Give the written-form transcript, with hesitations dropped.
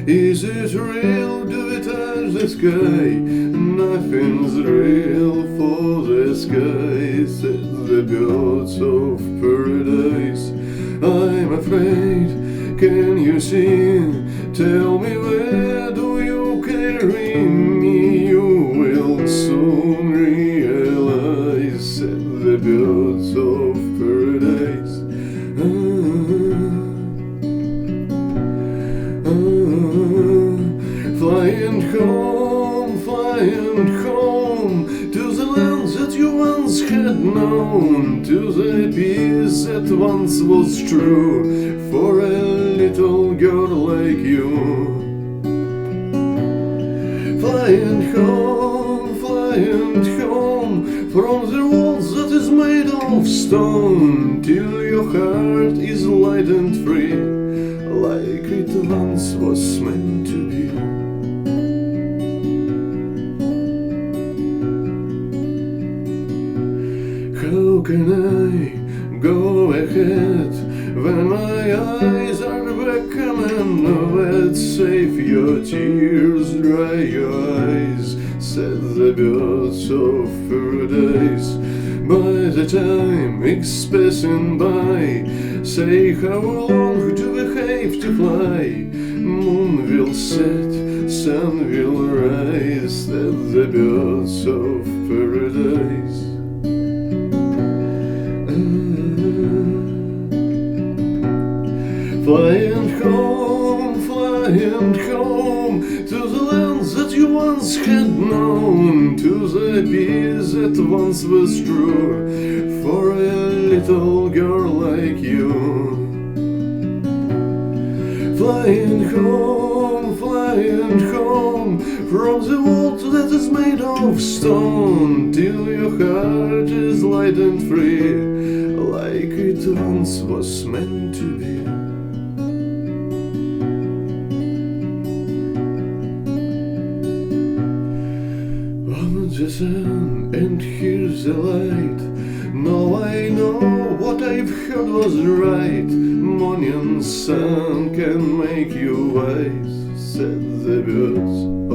Is it real? Do we touch the sky? Nothing's real for the sky, said the birds of paradise. I'm afraid, can you see? Tell me, where do you carry me? You will soon realize, said the birds of paradise. Flying home to the land that you once had known, to the peace that once was true for a little girl like you. Flying home from the world that is made of stone, till your heart is light and free, like it once was meant to be. How can I go ahead when my eyes are becoming wet? Save your tears, dry your eyes, said the birds of paradise. By the time it's passing by, say, how long do we have to fly? Moon will set, sun will rise, said the birds of paradise. Flying home to the lands that you once had known, to the peace that once was true for a little girl like you. Flying home from the world that is made of stone, till your heart is light and free, like it once was meant to be. The sun and here's the light. Now I know what I've heard was right. Morning sun can make you wise, said the birds.